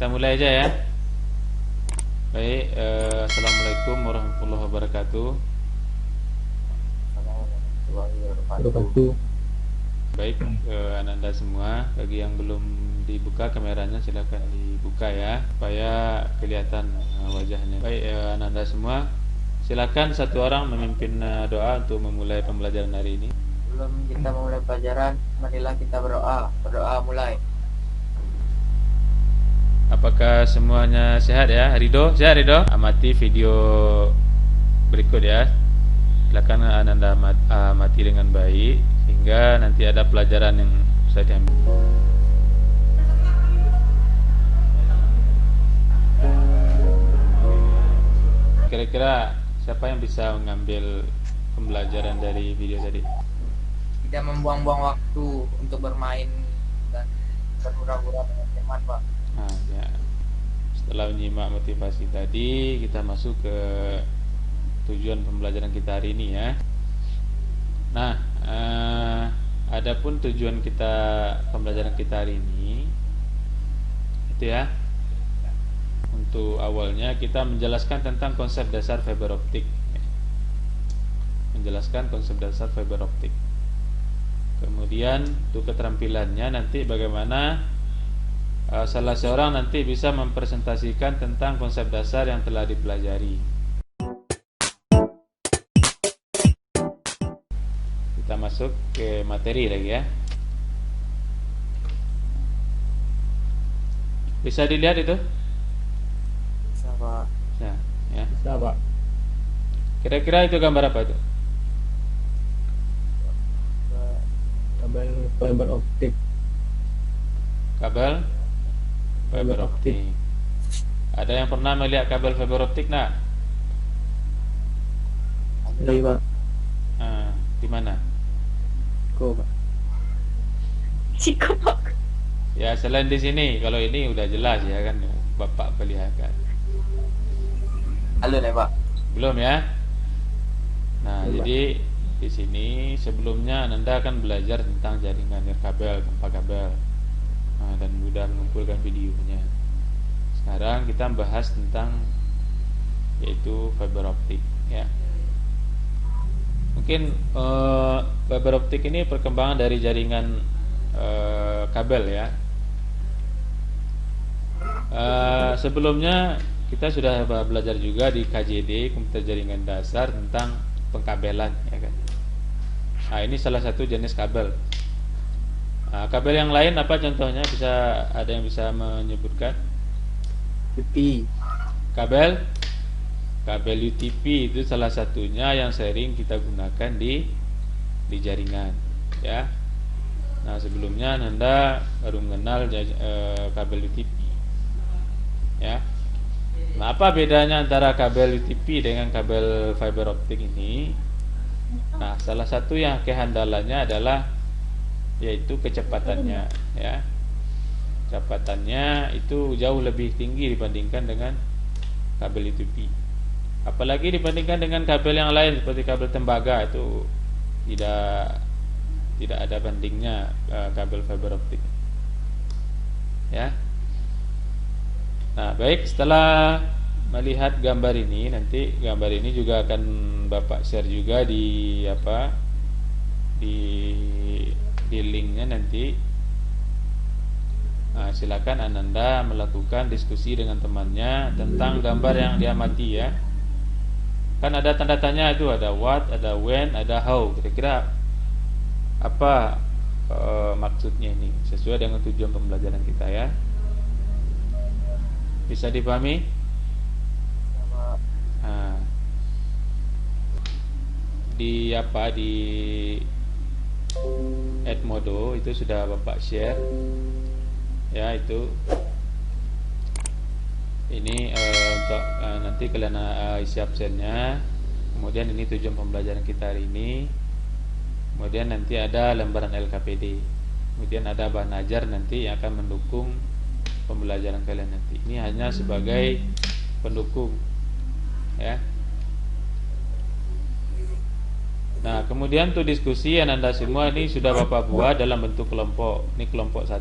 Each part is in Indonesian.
kita mulai aja ya. Baik, assalamualaikum warahmatullahi wabarakatuh. Wabarakatuh. Baik, Ananda semua. Bagi yang belum dibuka kameranya silakan dibuka ya, supaya kelihatan wajahnya. Baik, Ananda semua, silakan satu orang memimpin doa untuk memulai pembelajaran hari ini. Sebelum kita memulai pelajaran, marilah kita berdoa. Berdoa mulai. Apakah semuanya sehat ya? Rido, sehat Rido? Amati video berikut ya. Silakan Ananda amati dengan baik hingga nanti ada pelajaran yang bisa diambil. Kira-kira siapa yang bisa mengambil pembelajaran dari video tadi? Tidak membuang-buang waktu untuk bermain dan berhura-hura dengan teman, Pak. Nah, ya. Setelah menyimak motivasi tadi, kita masuk ke tujuan pembelajaran kita hari ini ya. Nah, adapun tujuan kita pembelajaran kita hari ini itu ya. Untuk awalnya kita menjelaskan tentang konsep dasar fiber optik. Menjelaskan konsep dasar fiber optik. Kemudian untuk keterampilannya nanti bagaimana salah seorang nanti bisa mempresentasikan tentang konsep dasar yang telah dipelajari. Kita masuk ke materi lagi ya. Bisa dilihat itu? Bisa, Pak. Nah, ya. Bisa, Pak. Kira-kira itu gambar apa itu? Kabel fiber optik. Kabel fiber optik. Ada yang pernah melihat kabel fiber optik nak? Iya, Pak. Di mana? Kok, Pak? Ciko, Pak. Ya selain di sini, kalau ini udah jelas ya kan, Bapak perlihatkan. Halo nih, Pak. Belum ya? Nah, Belum, jadi di sini sebelumnya Anda akan belajar tentang jaringan nirkabel, tanpa kabel, dan mudah mengumpulkan videonya. Sekarang kita bahas tentang yaitu fiber optik ya. Mungkin fiber optik ini perkembangan dari jaringan kabel ya. Sebelumnya kita sudah belajar juga di KJD, komputer jaringan dasar, tentang pengkabelan ya kan. Nah, ini salah satu jenis kabel. Kabel yang lain apa contohnya? Ada yang bisa menyebutkan? UTP. Kabel UTP itu salah satunya yang sering kita gunakan di jaringan ya. Nah, sebelumnya Anda baru mengenal kabel UTP ya. Nah, apa bedanya antara kabel UTP dengan kabel fiber optik ini? Nah, salah satu yang kehandalannya adalah yaitu kecepatannya ya. Kecepatannya itu jauh lebih tinggi dibandingkan dengan kabel UTP. Apalagi dibandingkan dengan kabel yang lain seperti kabel tembaga, itu tidak ada bandingnya kabel fiber optik ya. Nah, baik, setelah melihat gambar ini, nanti gambar ini juga akan Bapak share juga di linknya nanti. Nah, silakan Ananda melakukan diskusi dengan temannya tentang gambar yang diamati ya. Kan ada tanda tanya itu, ada what, ada when, ada how. Kira-kira apa maksudnya ini sesuai dengan tujuan pembelajaran kita ya. Bisa dipahami? Nah, di Edmodo itu sudah Bapak share ya, itu ini untuk nanti kalian isi absennya. Kemudian ini tujuan pembelajaran kita hari ini. Kemudian nanti ada lembaran LKPD. Kemudian ada bahan ajar nanti yang akan mendukung pembelajaran kalian nanti. Ini hanya sebagai pendukung ya. Nah, kemudian untuk diskusi Ananda semua ini sudah Bapak buat dalam bentuk kelompok. Ini kelompok 1,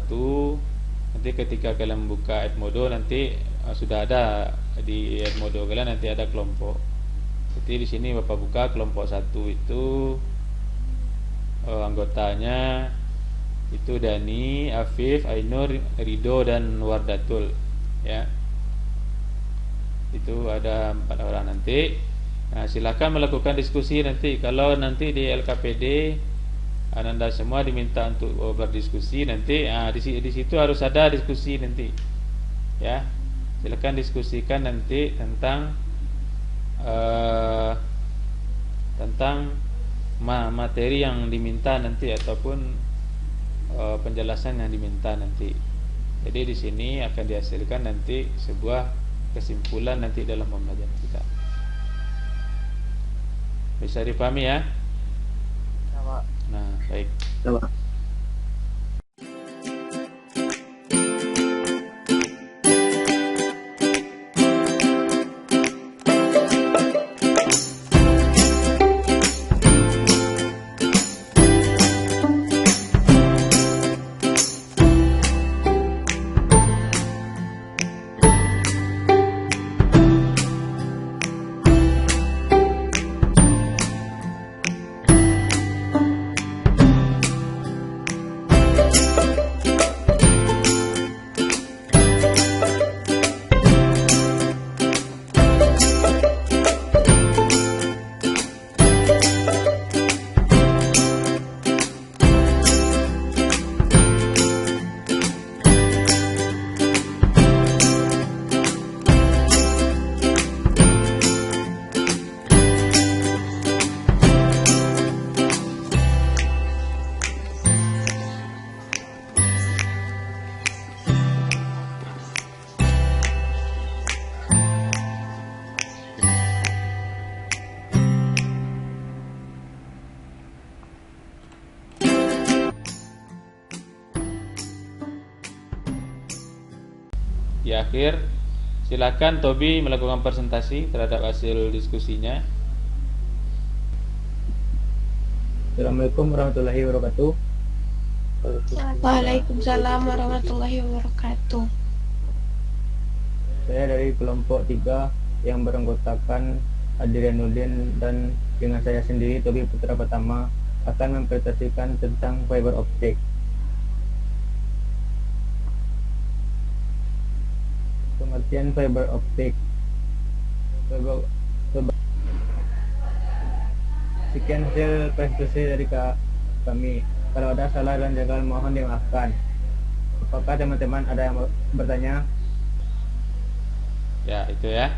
Nanti ketika kalian membuka Edmodo nanti sudah ada di Edmodo kalian nanti ada kelompok. Jadi di sini Bapak buka kelompok 1 itu anggotanya itu Dani, Afif, Ainur, Rido dan Wardatul ya. Itu ada 4 orang nanti. Nah, silakan melakukan diskusi nanti. Kalau nanti di LKPD Anda semua diminta untuk berdiskusi nanti. Di situ harus ada diskusi nanti. Ya. Silakan diskusikan nanti tentang materi yang diminta nanti ataupun penjelasan yang diminta nanti. Jadi di sini akan dihasilkan nanti sebuah kesimpulan nanti dalam pembelajaran kita. Bisa dipahami ya? Ya, Pak. Nah, baik. Ya, Pak. Di akhir silakan Tobi melakukan presentasi terhadap hasil diskusinya. Assalamualaikum warahmatullahi wabarakatuh. Waalaikumsalam warahmatullahi wabarakatuh. Saya dari kelompok 3 yang beranggotakan Adrianuddin dan dengan saya sendiri Tobi Putra Pertama akan mempresentasikan tentang fiber optik. Pengertian fiber optik. Sekian hasil presentasi dari kami. Kalau ada salah dan jagal mohon dimaafkan. Apakah teman-teman ada yang bertanya? Ya, itu ya.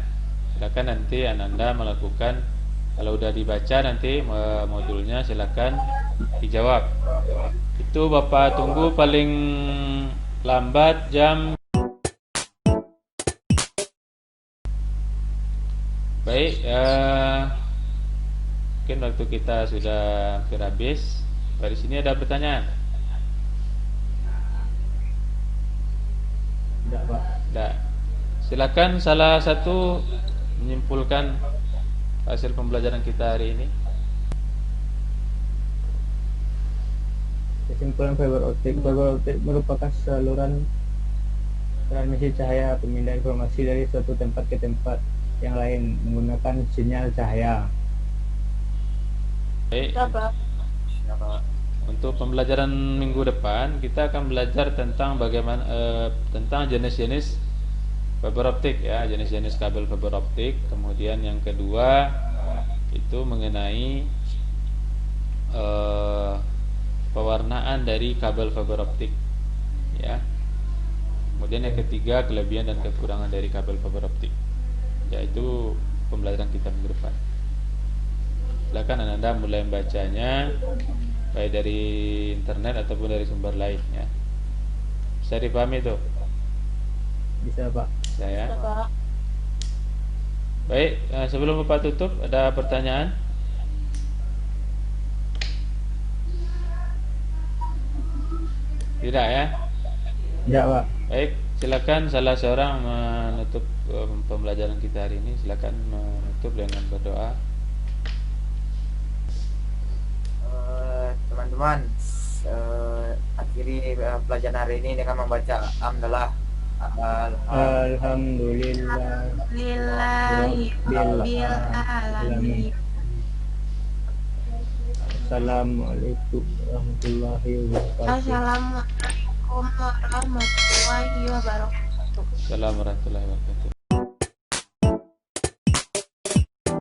Silakan nanti Ananda melakukan, kalau udah dibaca nanti modulnya silakan dijawab. Itu Bapak tunggu paling lambat jam. Baik, mungkin waktu kita sudah hampir habis. Dari sini ada pertanyaan? Tidak, Pak. Tidak. Silakan salah satu menyimpulkan hasil pembelajaran kita hari ini. Kesimpulan fiber optik. Fiber optik merupakan saluran transmisi cahaya pemindah informasi dari suatu tempat ke tempat yang lain menggunakan sinyal cahaya. Baik. Untuk pembelajaran minggu depan kita akan belajar tentang bagaimana tentang jenis-jenis fiber optik ya, jenis-jenis kabel fiber optik. Kemudian yang kedua itu mengenai pewarnaan dari kabel fiber optik ya. Kemudian yang ketiga kelebihan dan kekurangan dari kabel fiber optik, yaitu pembelajaran kita minggu depan. Silakan Anda mulai membacanya baik dari internet ataupun dari sumber lain ya. Bisa dipahami itu? Bisa, Pak. Saya. Pak. Baik, sebelum Bapak tutup ada pertanyaan? Tidak ya? Ya, Pak. Baik, silakan salah seorang menutup pembelajaran kita hari ini. Silakan menutup dengan berdoa. Teman-teman, akhiri pelajaran hari ini dengan membaca hamdalah. Alhamdulillah Lillahi Rabbil Alamin. Assalamualaikum warahmatullahi wabarakatuh. Assalamualaikum warahmatullahi wabarakatuh. Assalamualaikum warahmatullahi wabarakatuh.